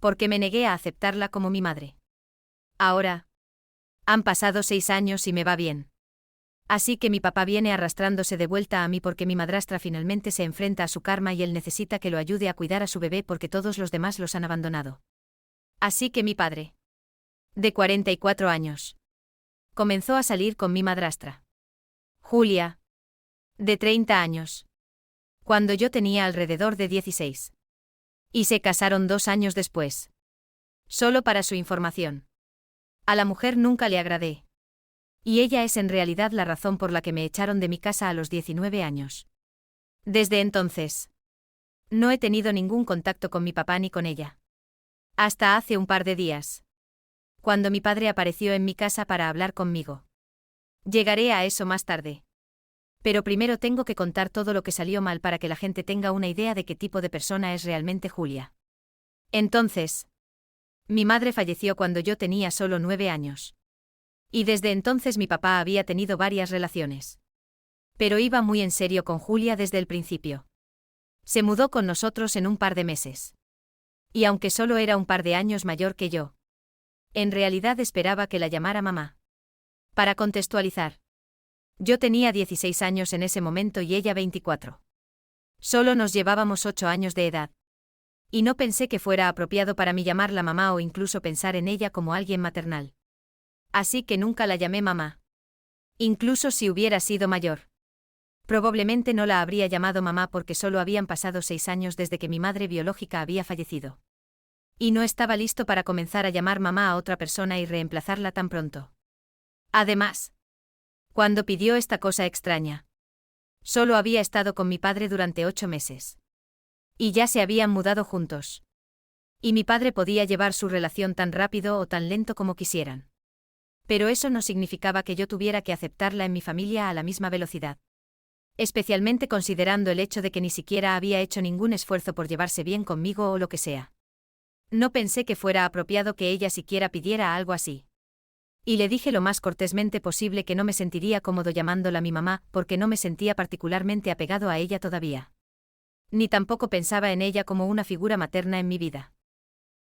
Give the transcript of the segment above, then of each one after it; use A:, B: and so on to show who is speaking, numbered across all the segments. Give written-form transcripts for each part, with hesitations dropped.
A: porque me negué a aceptarla como mi madre. Ahora, han pasado 6 años y me va bien. Así que mi papá viene arrastrándose de vuelta a mí porque mi madrastra finalmente se enfrenta a su karma y él necesita que lo ayude a cuidar a su bebé porque todos los demás los han abandonado. Así que mi padre, de 44 años, comenzó a salir con mi madrastra, Julia, de 30 años, cuando yo tenía alrededor de 16. Y se casaron 2 años después. Solo para su información. A la mujer nunca le agradé. Y ella es en realidad la razón por la que me echaron de mi casa a los 19 años. Desde entonces, no he tenido ningún contacto con mi papá ni con ella. Hasta hace un par de días, cuando mi padre apareció en mi casa para hablar conmigo. Llegaré a eso más tarde. Pero primero tengo que contar todo lo que salió mal para que la gente tenga una idea de qué tipo de persona es realmente Julia. Entonces, mi madre falleció cuando yo tenía solo 9 años. Y desde entonces mi papá había tenido varias relaciones. Pero iba muy en serio con Julia desde el principio. Se mudó con nosotros en un par de meses. Y aunque solo era un par de años mayor que yo, en realidad esperaba que la llamara mamá. Para contextualizar, yo tenía 16 años en ese momento y ella 24. Solo nos llevábamos 8 años de edad. Y no pensé que fuera apropiado para mí llamarla mamá o incluso pensar en ella como alguien maternal. Así que nunca la llamé mamá. Incluso si hubiera sido mayor. Probablemente no la habría llamado mamá porque solo habían pasado 6 años desde que mi madre biológica había fallecido. Y no estaba listo para comenzar a llamar mamá a otra persona y reemplazarla tan pronto. Además, cuando pidió esta cosa extraña, solo había estado con mi padre durante 8 meses. Y ya se habían mudado juntos. Y mi padre podía llevar su relación tan rápido o tan lento como quisieran. Pero eso no significaba que yo tuviera que aceptarla en mi familia a la misma velocidad. Especialmente considerando el hecho de que ni siquiera había hecho ningún esfuerzo por llevarse bien conmigo o lo que sea. No pensé que fuera apropiado que ella siquiera pidiera algo así. Y le dije lo más cortésmente posible que no me sentiría cómodo llamándola mi mamá porque no me sentía particularmente apegado a ella todavía. Ni tampoco pensaba en ella como una figura materna en mi vida.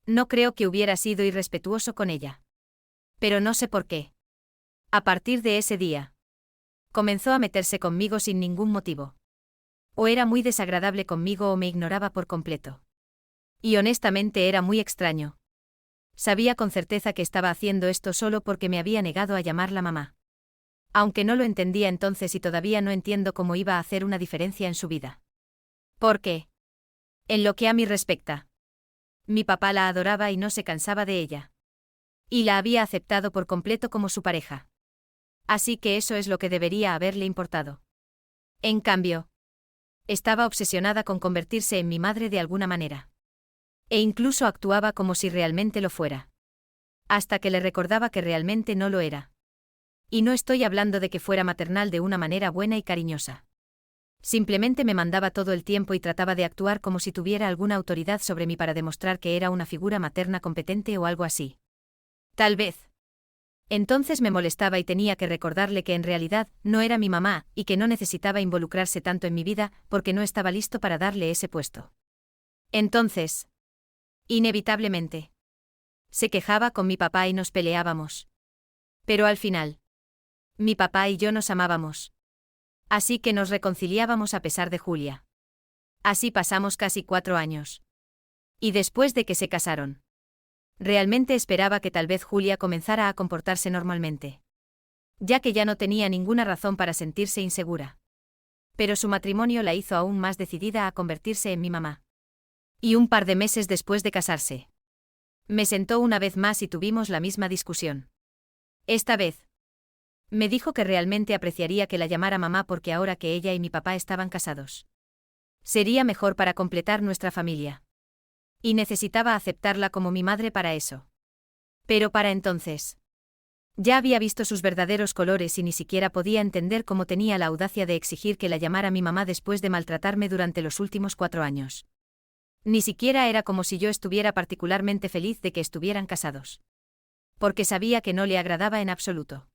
A: No creo que hubiera sido irrespetuoso con ella. Pero no sé por qué. A partir de ese día, comenzó a meterse conmigo sin ningún motivo. O era muy desagradable conmigo o me ignoraba por completo. Y honestamente era muy extraño. Sabía con certeza que estaba haciendo esto solo porque me había negado a llamarla mamá. Aunque no lo entendía entonces y todavía no entiendo cómo iba a hacer una diferencia en su vida. ¿Por qué? En lo que a mí respecta. Mi papá la adoraba y no se cansaba de ella. Y la había aceptado por completo como su pareja. Así que eso es lo que debería haberle importado. En cambio, estaba obsesionada con convertirse en mi madre de alguna manera. E incluso actuaba como si realmente lo fuera. Hasta que le recordaba que realmente no lo era. Y no estoy hablando de que fuera maternal de una manera buena y cariñosa. Simplemente me mandaba todo el tiempo y trataba de actuar como si tuviera alguna autoridad sobre mí para demostrar que era una figura materna competente o algo así. Tal vez. Entonces me molestaba y tenía que recordarle que en realidad no era mi mamá y que no necesitaba involucrarse tanto en mi vida porque no estaba listo para darle ese puesto. Entonces, inevitablemente, se quejaba con mi papá y nos peleábamos. Pero al final, mi papá y yo nos amábamos. Así que nos reconciliábamos a pesar de Julia. Así pasamos casi 4 años. Y después de que se casaron, realmente esperaba que tal vez Julia comenzara a comportarse normalmente. Ya que ya no tenía ninguna razón para sentirse insegura. Pero su matrimonio la hizo aún más decidida a convertirse en mi mamá. Y un par de meses después de casarse, me sentó una vez más y tuvimos la misma discusión. Esta vez, me dijo que realmente apreciaría que la llamara mamá porque ahora que ella y mi papá estaban casados, sería mejor para completar nuestra familia. Y necesitaba aceptarla como mi madre para eso. Pero para entonces, ya había visto sus verdaderos colores y ni siquiera podía entender cómo tenía la audacia de exigir que la llamara mi mamá después de maltratarme durante los últimos 4 años. Ni siquiera era como si yo estuviera particularmente feliz de que estuvieran casados. Porque sabía que no le agradaba en absoluto.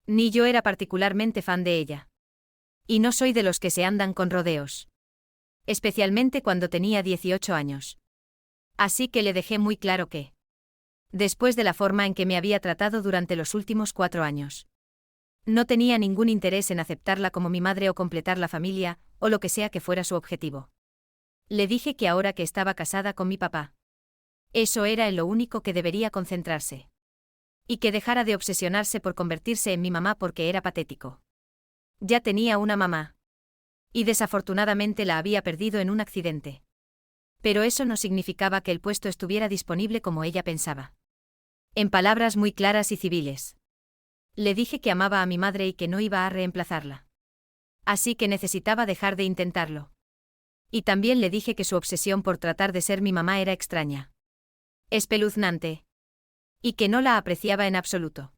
A: Ni yo era particularmente fan de ella. Y no soy de los que se andan con rodeos. Especialmente cuando tenía 18 años. Así que le dejé muy claro que, después de la forma en que me había tratado durante los últimos 4 años, no tenía ningún interés en aceptarla como mi madre o completar la familia, o lo que sea que fuera su objetivo. Le dije que ahora que estaba casada con mi papá, eso era en lo único que debería concentrarse. Y que dejara de obsesionarse por convertirse en mi mamá porque era patético. Ya tenía una mamá. Y desafortunadamente la había perdido en un accidente. Pero eso no significaba que el puesto estuviera disponible como ella pensaba. En palabras muy claras y civiles. Le dije que amaba a mi madre y que no iba a reemplazarla. Así que necesitaba dejar de intentarlo. Y también le dije que su obsesión por tratar de ser mi mamá era extraña. Espeluznante. Y que no la apreciaba en absoluto.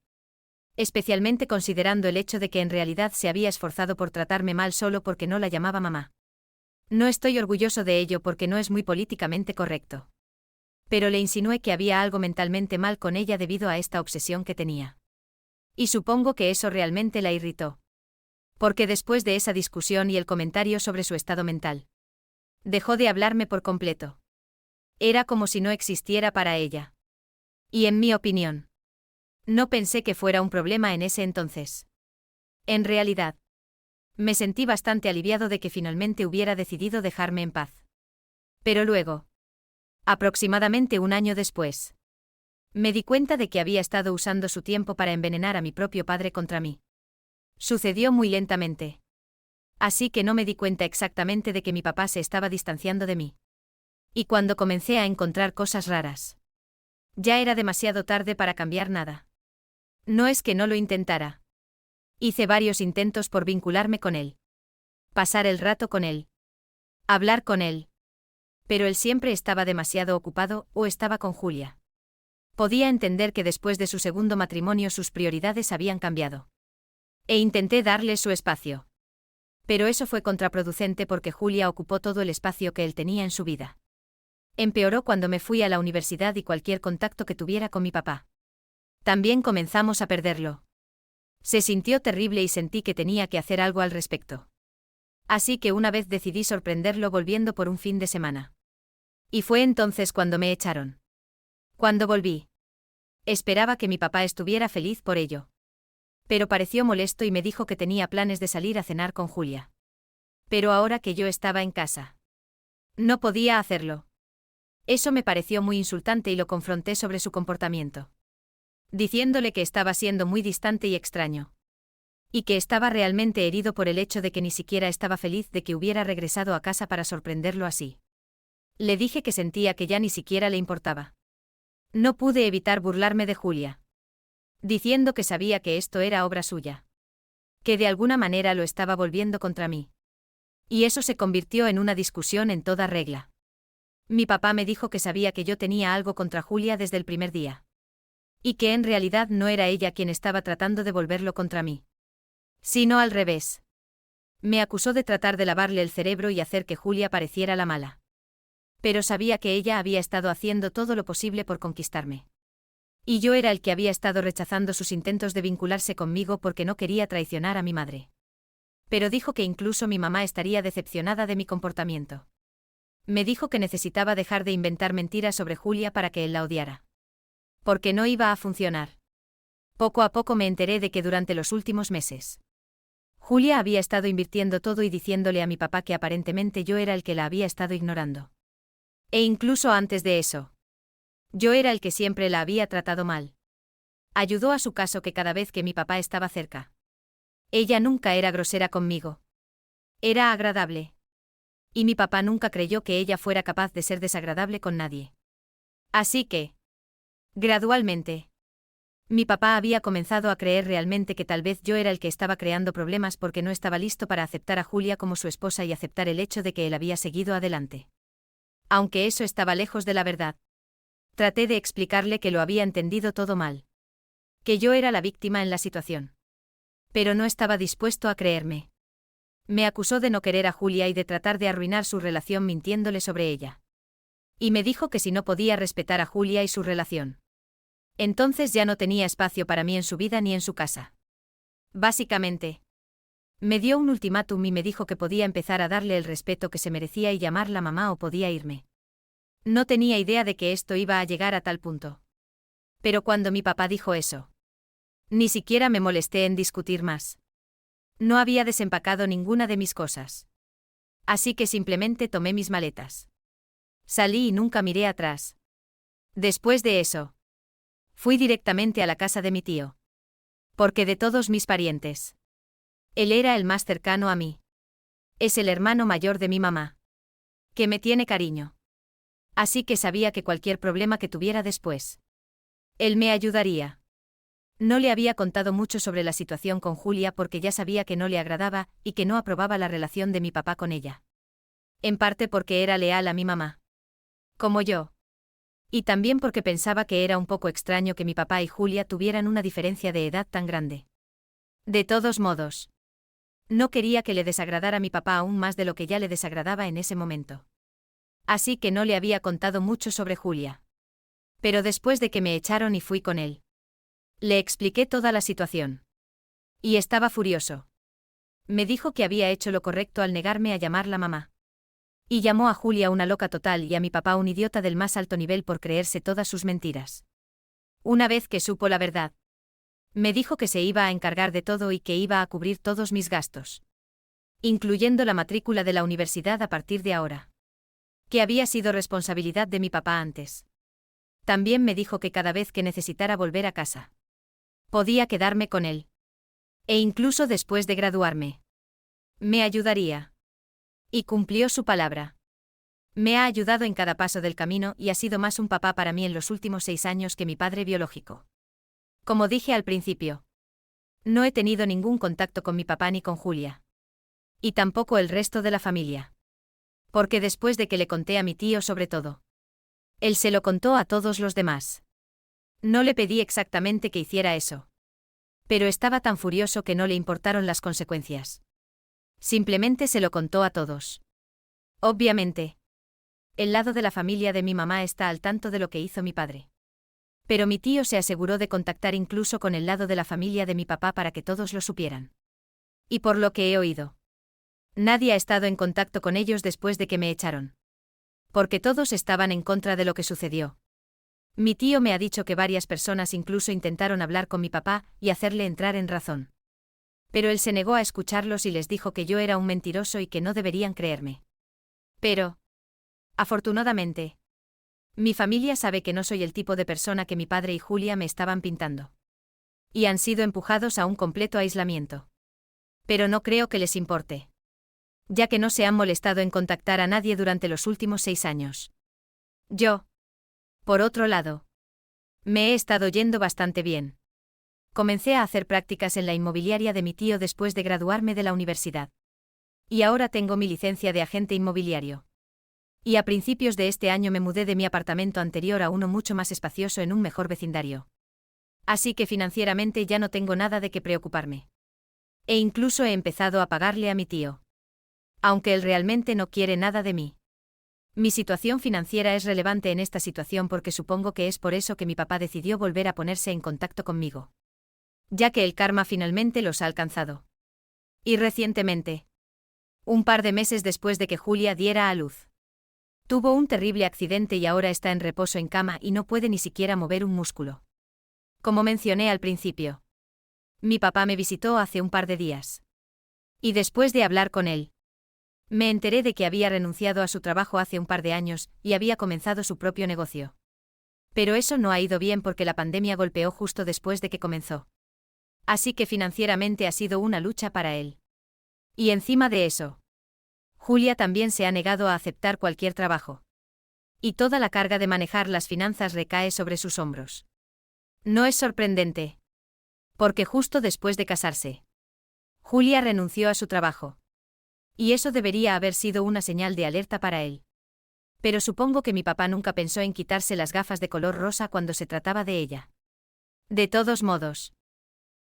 A: Especialmente considerando el hecho de que en realidad se había esforzado por tratarme mal solo porque no la llamaba mamá. No estoy orgulloso de ello porque no es muy políticamente correcto. Pero le insinué que había algo mentalmente mal con ella debido a esta obsesión que tenía. Y supongo que eso realmente la irritó. Porque después de esa discusión y el comentario sobre su estado mental, dejó de hablarme por completo. Era como si no existiera para ella. Y en mi opinión, no pensé que fuera un problema en ese entonces. En realidad, me sentí bastante aliviado de que finalmente hubiera decidido dejarme en paz. Pero luego, aproximadamente 1 año después, me di cuenta de que había estado usando su tiempo para envenenar a mi propio padre contra mí. Sucedió muy lentamente. Así que no me di cuenta exactamente de que mi papá se estaba distanciando de mí. Y cuando comencé a encontrar cosas raras, ya era demasiado tarde para cambiar nada. No es que no lo intentara. Hice varios intentos por vincularme con él. Pasar el rato con él. Hablar con él. Pero él siempre estaba demasiado ocupado o estaba con Julia. Podía entender que después de su segundo matrimonio sus prioridades habían cambiado. E intenté darle su espacio. Pero eso fue contraproducente porque Julia ocupó todo el espacio que él tenía en su vida. Empeoró cuando me fui a la universidad y cualquier contacto que tuviera con mi papá. También comenzamos a perderlo. Se sintió terrible y sentí que tenía que hacer algo al respecto. Así que una vez decidí sorprenderlo volviendo por un fin de semana. Y fue entonces cuando me echaron. Cuando volví, esperaba que mi papá estuviera feliz por ello. Pero pareció molesto y me dijo que tenía planes de salir a cenar con Julia. Pero ahora que yo estaba en casa, no podía hacerlo. Eso me pareció muy insultante y lo confronté sobre su comportamiento, diciéndole que estaba siendo muy distante y extraño. Y que estaba realmente herido por el hecho de que ni siquiera estaba feliz de que hubiera regresado a casa para sorprenderlo así. Le dije que sentía que ya ni siquiera le importaba. No pude evitar burlarme de Julia, diciendo que sabía que esto era obra suya. Que de alguna manera lo estaba volviendo contra mí. Y eso se convirtió en una discusión en toda regla. Mi papá me dijo que sabía que yo tenía algo contra Julia desde el primer día. Y que en realidad no era ella quien estaba tratando de volverlo contra mí, sino al revés. Me acusó de tratar de lavarle el cerebro y hacer que Julia pareciera la mala. Pero sabía que ella había estado haciendo todo lo posible por conquistarme. Y yo era el que había estado rechazando sus intentos de vincularse conmigo porque no quería traicionar a mi madre. Pero dijo que incluso mi mamá estaría decepcionada de mi comportamiento. Me dijo que necesitaba dejar de inventar mentiras sobre Julia para que él la odiara. Porque no iba a funcionar. Poco a poco me enteré de que durante los últimos meses, Julia había estado invirtiendo todo y diciéndole a mi papá que aparentemente yo era el que la había estado ignorando. E incluso antes de eso, yo era el que siempre la había tratado mal. Ayudó a su caso que cada vez que mi papá estaba cerca, ella nunca era grosera conmigo. Era agradable. Y mi papá nunca creyó que ella fuera capaz de ser desagradable con nadie. Así que, gradualmente, mi papá había comenzado a creer realmente que tal vez yo era el que estaba creando problemas porque no estaba listo para aceptar a Julia como su esposa y aceptar el hecho de que él había seguido adelante. Aunque eso estaba lejos de la verdad. Traté de explicarle que lo había entendido todo mal. Que yo era la víctima en la situación. Pero no estaba dispuesto a creerme. Me acusó de no querer a Julia y de tratar de arruinar su relación mintiéndole sobre ella. Y me dijo que si no podía respetar a Julia y su relación, entonces ya no tenía espacio para mí en su vida ni en su casa. Básicamente, me dio un ultimátum y me dijo que podía empezar a darle el respeto que se merecía y llamarla mamá o podía irme. No tenía idea de que esto iba a llegar a tal punto. Pero cuando mi papá dijo eso, ni siquiera me molesté en discutir más. No había desempacado ninguna de mis cosas. Así que simplemente tomé mis maletas. Salí y nunca miré atrás. Después de eso, fui directamente a la casa de mi tío. Porque de todos mis parientes, él era el más cercano a mí. Es el hermano mayor de mi mamá, que me tiene cariño. Así que sabía que cualquier problema que tuviera después, él me ayudaría. No le había contado mucho sobre la situación con Julia porque ya sabía que no le agradaba y que no aprobaba la relación de mi papá con ella. En parte porque era leal a mi mamá. Como yo. Y también porque pensaba que era un poco extraño que mi papá y Julia tuvieran una diferencia de edad tan grande. De todos modos, no quería que le desagradara a mi papá aún más de lo que ya le desagradaba en ese momento. Así que no le había contado mucho sobre Julia. Pero después de que me echaron y fui con él, le expliqué toda la situación. Y estaba furioso. Me dijo que había hecho lo correcto al negarme a llamarla mamá. Y llamó a Julia una loca total y a mi papá un idiota del más alto nivel por creerse todas sus mentiras. Una vez que supo la verdad, me dijo que se iba a encargar de todo y que iba a cubrir todos mis gastos, incluyendo la matrícula de la universidad a partir de ahora. Que había sido responsabilidad de mi papá antes. También me dijo que cada vez que necesitara volver a casa, podía quedarme con él. E incluso después de graduarme, me ayudaría. Y cumplió su palabra. Me ha ayudado en cada paso del camino y ha sido más un papá para mí en los últimos 6 años que mi padre biológico. Como dije al principio, no he tenido ningún contacto con mi papá ni con Julia. Y tampoco el resto de la familia. Porque después de que le conté a mi tío sobre todo, él se lo contó a todos los demás. No le pedí exactamente que hiciera eso. Pero estaba tan furioso que no le importaron las consecuencias. Simplemente se lo contó a todos. Obviamente, el lado de la familia de mi mamá está al tanto de lo que hizo mi padre. Pero mi tío se aseguró de contactar incluso con el lado de la familia de mi papá para que todos lo supieran. Y por lo que he oído, nadie ha estado en contacto con ellos después de que me echaron. Porque todos estaban en contra de lo que sucedió. Mi tío me ha dicho que varias personas incluso intentaron hablar con mi papá y hacerle entrar en razón. Pero él se negó a escucharlos y les dijo que yo era un mentiroso y que no deberían creerme. Pero, afortunadamente, mi familia sabe que no soy el tipo de persona que mi padre y Julia me estaban pintando. Y han sido empujados a un completo aislamiento. Pero no creo que les importe. Ya que no se han molestado en contactar a nadie durante los últimos 6 años. Yo, por otro lado, me he estado yendo bastante bien. Comencé a hacer prácticas en la inmobiliaria de mi tío después de graduarme de la universidad. Y ahora tengo mi licencia de agente inmobiliario. Y a principios de este año me mudé de mi apartamento anterior a uno mucho más espacioso en un mejor vecindario. Así que financieramente ya no tengo nada de qué preocuparme. E incluso he empezado a pagarle a mi tío. Aunque él realmente no quiere nada de mí. Mi situación financiera es relevante en esta situación porque supongo que es por eso que mi papá decidió volver a ponerse en contacto conmigo. Ya que el karma finalmente los ha alcanzado. Y recientemente, un par de meses después de que Julia diera a luz, tuvo un terrible accidente y ahora está en reposo en cama y no puede ni siquiera mover un músculo. Como mencioné al principio, mi papá me visitó hace un par de días. Y después de hablar con él, me enteré de que había renunciado a su trabajo hace un par de años y había comenzado su propio negocio. Pero eso no ha ido bien porque la pandemia golpeó justo después de que comenzó. Así que financieramente ha sido una lucha para él. Y encima de eso, Julia también se ha negado a aceptar cualquier trabajo. Y toda la carga de manejar las finanzas recae sobre sus hombros. No es sorprendente. Porque justo después de casarse, Julia renunció a su trabajo. Y eso debería haber sido una señal de alerta para él. Pero supongo que mi papá nunca pensó en quitarse las gafas de color rosa cuando se trataba de ella. De todos modos,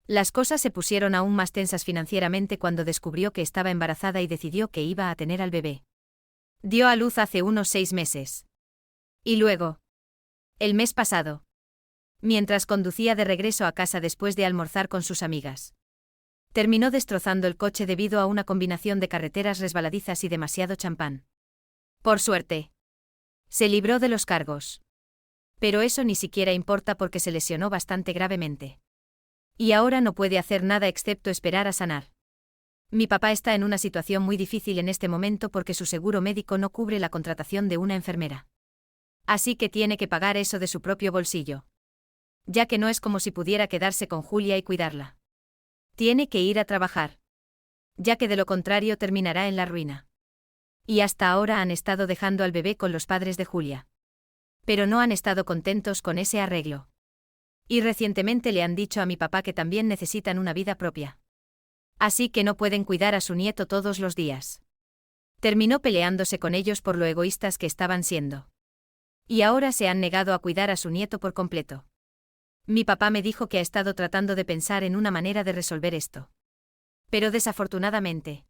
A: las cosas se pusieron aún más tensas financieramente cuando descubrió que estaba embarazada y decidió que iba a tener al bebé. Dio a luz hace unos 6 meses. Y luego, el mes pasado, mientras conducía de regreso a casa después de almorzar con sus amigas, terminó destrozando el coche debido a una combinación de carreteras resbaladizas y demasiado champán. Por suerte, Se libró de los cargos. Pero eso ni siquiera importa porque se lesionó bastante gravemente. Y ahora no puede hacer nada excepto esperar a sanar. Mi papá está en una situación muy difícil en este momento porque su seguro médico no cubre la contratación de una enfermera. Así que tiene que pagar eso de su propio bolsillo. Ya que no es como si pudiera quedarse con Julia y cuidarla. Tiene que ir a trabajar. Ya que de lo contrario terminará en la ruina. Y hasta ahora han estado dejando al bebé con los padres de Julia. Pero no han estado contentos con ese arreglo. Y recientemente le han dicho a mi papá que también necesitan una vida propia. Así que no pueden cuidar a su nieto todos los días. Terminó peleándose con ellos por lo egoístas que estaban siendo. Y ahora se han negado a cuidar a su nieto por completo. Mi papá me dijo que ha estado tratando de pensar en una manera de resolver esto. Pero desafortunadamente,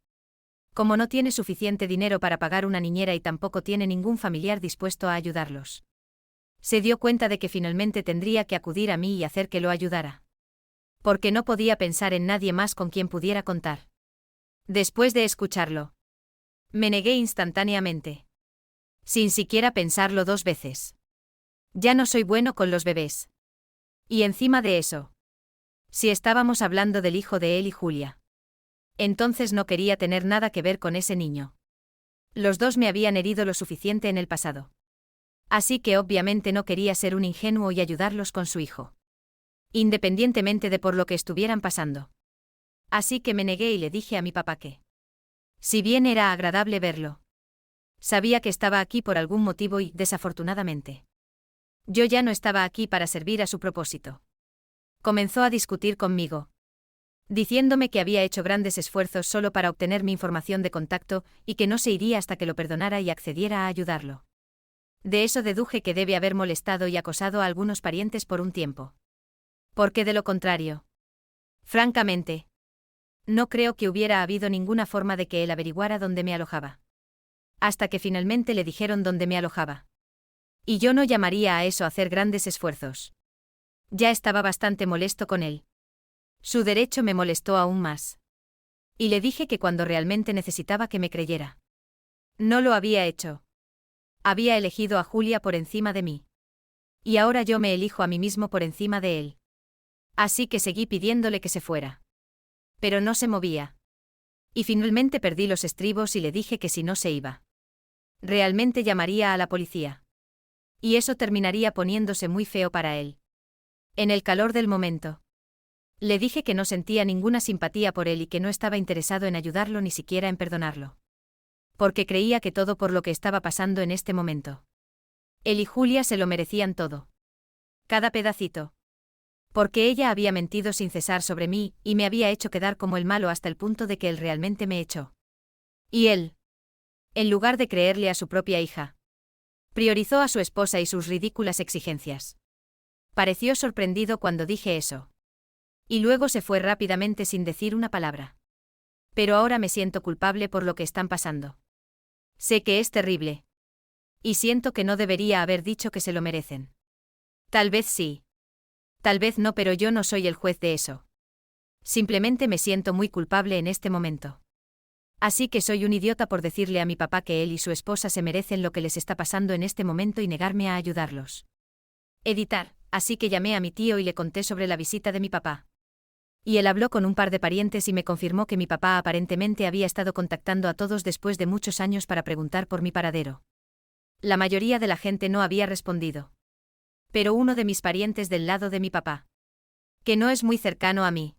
A: como no tiene suficiente dinero para pagar una niñera y tampoco tiene ningún familiar dispuesto a ayudarlos, se dio cuenta de que finalmente tendría que acudir a mí y hacer que lo ayudara. Porque no podía pensar en nadie más con quien pudiera contar. Después de escucharlo, me negué instantáneamente. Sin siquiera pensarlo 2 veces. Ya no soy bueno con los bebés. Y encima de eso, si estábamos hablando del hijo de él y Julia, entonces no quería tener nada que ver con ese niño. Los dos me habían herido lo suficiente en el pasado. Así que obviamente no quería ser un ingenuo y ayudarlos con su hijo. Independientemente de por lo que estuvieran pasando. Así que me negué y le dije a mi papá que, si bien era agradable verlo, sabía que estaba aquí por algún motivo y, desafortunadamente, yo ya no estaba aquí para servir a su propósito. Comenzó a discutir conmigo, diciéndome que había hecho grandes esfuerzos solo para obtener mi información de contacto y que no se iría hasta que lo perdonara y accediera a ayudarlo. De eso deduje que debe haber molestado y acosado a algunos parientes por un tiempo. Porque de lo contrario, francamente, no creo que hubiera habido ninguna forma de que él averiguara dónde me alojaba. Hasta que finalmente le dijeron dónde me alojaba. Y yo no llamaría a eso hacer grandes esfuerzos. Ya estaba bastante molesto con él. Su derecho me molestó aún más. Y le dije que cuando realmente necesitaba que me creyera. No lo había hecho. Había elegido a Julia por encima de mí. Y ahora yo me elijo a mí mismo por encima de él. Así que seguí pidiéndole que se fuera. Pero no se movía. Y finalmente perdí los estribos y le dije que si no se iba, realmente llamaría a la policía. Y eso terminaría poniéndose muy feo para él. En el calor del momento, le dije que no sentía ninguna simpatía por él y que no estaba interesado en ayudarlo ni siquiera en perdonarlo. Porque creía que todo por lo que estaba pasando en este momento, él y Julia se lo merecían todo. Cada pedacito. Porque ella había mentido sin cesar sobre mí y me había hecho quedar como el malo hasta el punto de que él realmente me echó. Y él, en lugar de creerle a su propia hija, priorizó a su esposa y sus ridículas exigencias. Pareció sorprendido cuando dije eso. Y luego se fue rápidamente sin decir una palabra. Pero ahora me siento culpable por lo que están pasando. Sé que es terrible. Y siento que no debería haber dicho que se lo merecen. Tal vez sí. Tal vez no, pero yo no soy el juez de eso. Simplemente me siento muy culpable en este momento. Así que soy un idiota por decirle a mi papá que él y su esposa se merecen lo que les está pasando en este momento y negarme a ayudarlos. Editar, así que llamé a mi tío y le conté sobre la visita de mi papá. Y él habló con un par de parientes y me confirmó que mi papá aparentemente había estado contactando a todos después de muchos años para preguntar por mi paradero. La mayoría de la gente no había respondido. Pero uno de mis parientes del lado de mi papá, que no es muy cercano a mí,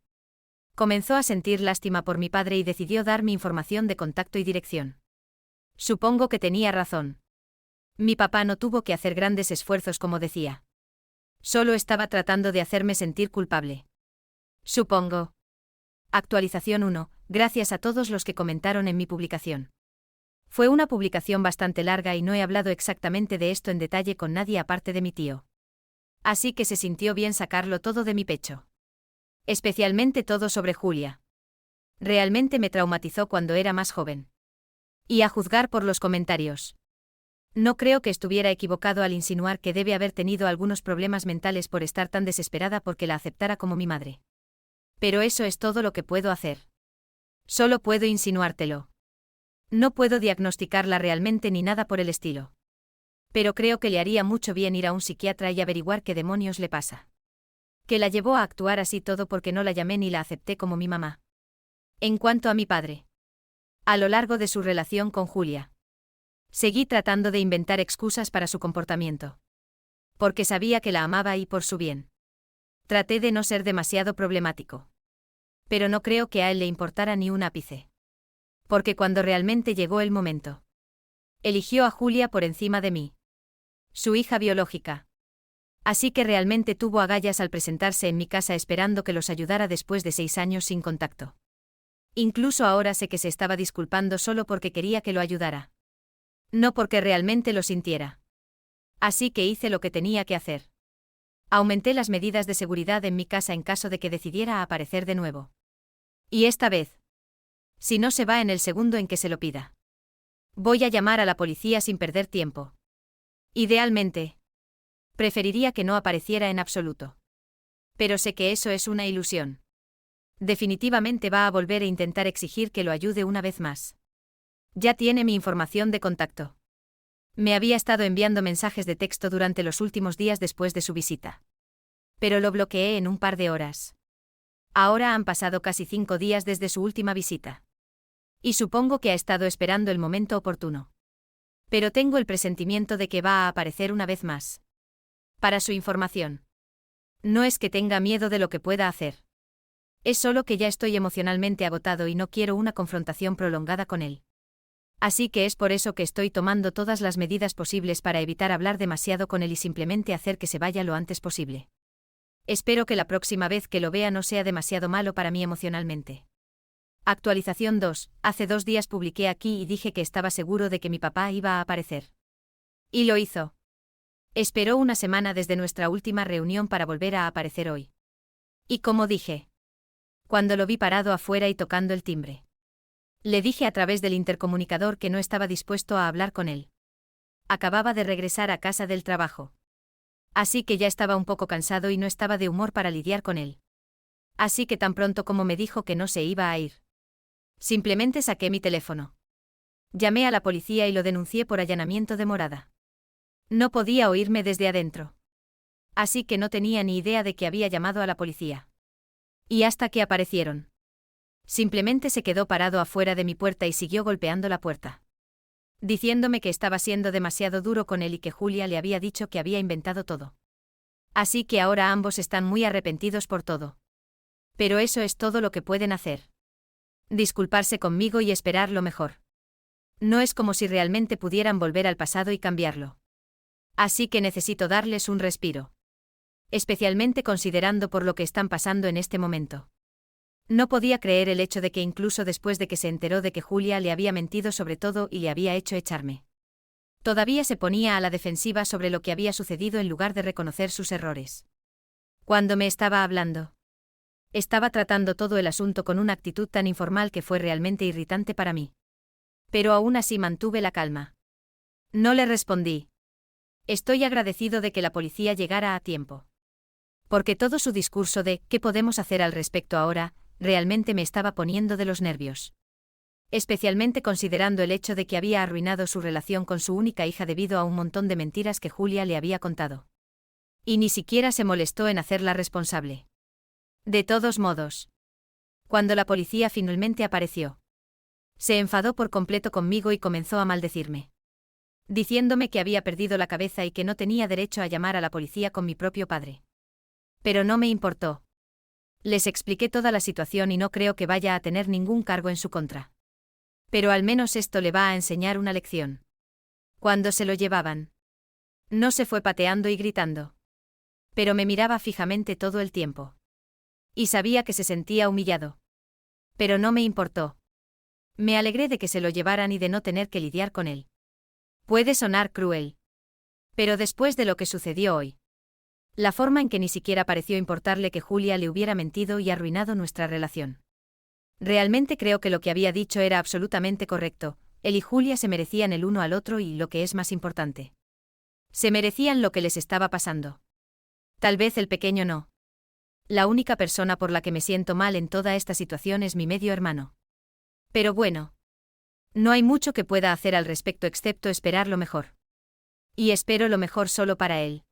A: comenzó a sentir lástima por mi padre y decidió dar mi información de contacto y dirección. Supongo que tenía razón. Mi papá no tuvo que hacer grandes esfuerzos como decía. Solo estaba tratando de hacerme sentir culpable. Supongo. Actualización 1. Gracias a todos los que comentaron en mi publicación. Fue una publicación bastante larga y no he hablado exactamente de esto en detalle con nadie aparte de mi tío. Así que se sintió bien sacarlo todo de mi pecho. Especialmente todo sobre Julia. Realmente me traumatizó cuando era más joven. Y a juzgar por los comentarios, no creo que estuviera equivocado al insinuar que debe haber tenido algunos problemas mentales por estar tan desesperada porque la aceptara como mi madre. Pero eso es todo lo que puedo hacer. Solo puedo insinuártelo. No puedo diagnosticarla realmente ni nada por el estilo. Pero creo que le haría mucho bien ir a un psiquiatra y averiguar qué demonios le pasa. Que la llevó a actuar así todo porque no la llamé ni la acepté como mi mamá. En cuanto a mi padre. A lo largo de su relación con Julia. Seguí tratando de inventar excusas para su comportamiento. Porque sabía que la amaba y por su bien. Traté de no ser demasiado problemático. Pero no creo que a él le importara ni un ápice. Porque cuando realmente llegó el momento. Eligió a Julia por encima de mí. Su hija biológica. Así que realmente tuvo agallas al presentarse en mi casa esperando que los ayudara después de 6 años sin contacto. Incluso ahora sé que se estaba disculpando solo porque quería que lo ayudara. No porque realmente lo sintiera. Así que hice lo que tenía que hacer. Aumenté las medidas de seguridad en mi casa en caso de que decidiera aparecer de nuevo. Y esta vez. Si no se va en el segundo en que se lo pida. Voy a llamar a la policía sin perder tiempo. Idealmente. Preferiría que no apareciera en absoluto. Pero sé que eso es una ilusión. Definitivamente va a volver e intentar exigir que lo ayude una vez más. Ya tiene mi información de contacto. Me había estado enviando mensajes de texto durante los últimos días después de su visita. Pero lo bloqueé en un par de horas. Ahora han pasado casi 5 días desde su última visita. Y supongo que ha estado esperando el momento oportuno. Pero tengo el presentimiento de que va a aparecer una vez más. Para su información. No es que tenga miedo de lo que pueda hacer. Es solo que ya estoy emocionalmente agotado y no quiero una confrontación prolongada con él. Así que es por eso que estoy tomando todas las medidas posibles para evitar hablar demasiado con él y simplemente hacer que se vaya lo antes posible. Espero que la próxima vez que lo vea no sea demasiado malo para mí emocionalmente. Actualización 2. Hace 2 días publiqué aquí y dije que estaba seguro de que mi papá iba a aparecer. Y lo hizo. Esperó una semana desde nuestra última reunión para volver a aparecer hoy. Y como dije. Cuando lo vi parado afuera y tocando el timbre. Le dije a través del intercomunicador que no estaba dispuesto a hablar con él. Acababa de regresar a casa del trabajo. Así que ya estaba un poco cansado y no estaba de humor para lidiar con él. Así que tan pronto como me dijo que no se iba a ir. Simplemente saqué mi teléfono. Llamé a la policía y lo denuncié por allanamiento de morada. No podía oírme desde adentro. Así que no tenía ni idea de que había llamado a la policía. Y hasta que aparecieron. Simplemente se quedó parado afuera de mi puerta y siguió golpeando la puerta. Diciéndome que estaba siendo demasiado duro con él y que Julia le había dicho que había inventado todo. Así que ahora ambos están muy arrepentidos por todo. Pero eso es todo lo que pueden hacer. Disculparse conmigo y esperar lo mejor. No es como si realmente pudieran volver al pasado y cambiarlo. Así que necesito darles un respiro. Especialmente considerando por lo que están pasando en este momento. No podía creer el hecho de que incluso después de que se enteró de que Julia le había mentido sobre todo y le había hecho echarme. Todavía se ponía a la defensiva sobre lo que había sucedido en lugar de reconocer sus errores. Cuando me estaba hablando. Estaba tratando todo el asunto con una actitud tan informal que fue realmente irritante para mí. Pero aún así mantuve la calma. No le respondí. Estoy agradecido de que la policía llegara a tiempo. Porque todo su discurso de ¿qué podemos hacer al respecto ahora? Realmente me estaba poniendo de los nervios. Especialmente considerando el hecho de que había arruinado su relación con su única hija debido a un montón de mentiras que Julia le había contado. Y ni siquiera se molestó en hacerla responsable. De todos modos. Cuando la policía finalmente apareció. Se enfadó por completo conmigo y comenzó a maldecirme. Diciéndome que había perdido la cabeza y que no tenía derecho a llamar a la policía con mi propio padre. Pero no me importó. Les expliqué toda la situación y no creo que vaya a tener ningún cargo en su contra. Pero al menos esto le va a enseñar una lección. Cuando se lo llevaban. No se fue pateando y gritando. Pero me miraba fijamente todo el tiempo. Y sabía que se sentía humillado. Pero no me importó. Me alegré de que se lo llevaran y de no tener que lidiar con él. Puede sonar cruel. Pero después de lo que sucedió hoy. La forma en que ni siquiera pareció importarle que Julia le hubiera mentido y arruinado nuestra relación. Realmente creo que lo que había dicho era absolutamente correcto. Él y Julia se merecían el uno al otro y, lo que es más importante, se merecían lo que les estaba pasando. Tal vez el pequeño no. La única persona por la que me siento mal en toda esta situación es mi medio hermano. Pero bueno. No hay mucho que pueda hacer al respecto excepto esperar lo mejor. Y espero lo mejor solo para él.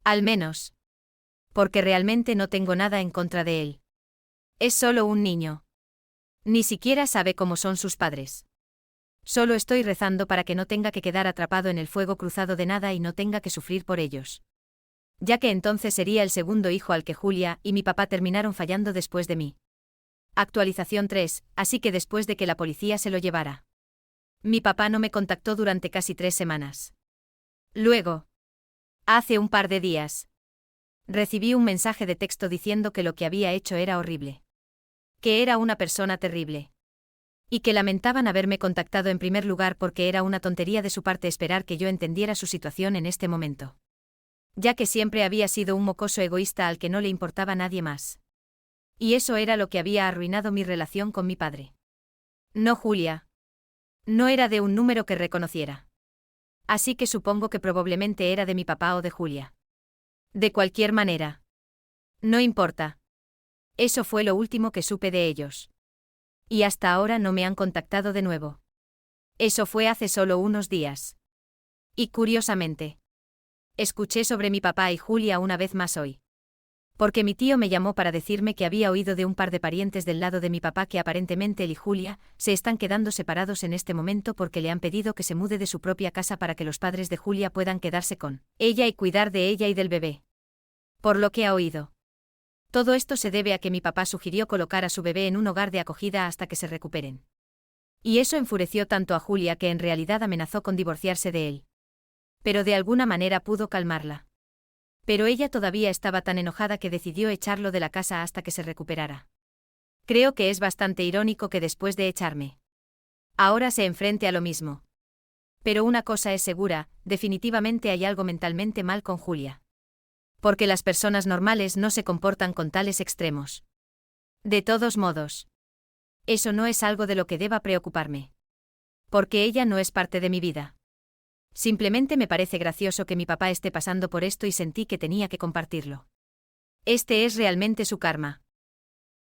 A: Al menos. Porque realmente no tengo nada en contra de él. Es solo un niño. Ni siquiera sabe cómo son sus padres. Solo estoy rezando para que no tenga que quedar atrapado en el fuego cruzado de nada y no tenga que sufrir por ellos. Ya que entonces sería el segundo hijo al que Julia y mi papá terminaron fallando después de mí. Actualización 3, así que después de que la policía se lo llevara. Mi papá no me contactó durante casi 3 semanas. Luego, hace un par de días, recibí un mensaje de texto diciendo que lo que había hecho era horrible. Que era una persona terrible. Y que lamentaban haberme contactado en primer lugar porque era una tontería de su parte esperar que yo entendiera su situación en este momento. Ya que siempre había sido un mocoso egoísta al que no le importaba nadie más. Y eso era lo que había arruinado mi relación con mi padre. No Julia. No era de un número que reconociera. Así que supongo que probablemente era de mi papá o de Julia. De cualquier manera. No importa. Eso fue lo último que supe de ellos. Y hasta ahora no me han contactado de nuevo. Eso fue hace solo unos días. Y curiosamente, escuché sobre mi papá y Julia una vez más hoy. Porque mi tío me llamó para decirme que había oído de un par de parientes del lado de mi papá que aparentemente él y Julia se están quedando separados en este momento porque le han pedido que se mude de su propia casa para que los padres de Julia puedan quedarse con ella y cuidar de ella y del bebé. Por lo que ha oído. Todo esto se debe a que mi papá sugirió colocar a su bebé en un hogar de acogida hasta que se recuperen. Y eso enfureció tanto a Julia que en realidad amenazó con divorciarse de él. Pero de alguna manera pudo calmarla. Pero ella todavía estaba tan enojada que decidió echarlo de la casa hasta que se recuperara. Creo que es bastante irónico que después de echarme, ahora se enfrente a lo mismo. Pero una cosa es segura, definitivamente hay algo mentalmente mal con Julia. Porque las personas normales no se comportan con tales extremos. De todos modos, eso no es algo de lo que deba preocuparme. Porque ella no es parte de mi vida. Simplemente me parece gracioso que mi papá esté pasando por esto y sentí que tenía que compartirlo. Este es realmente su karma.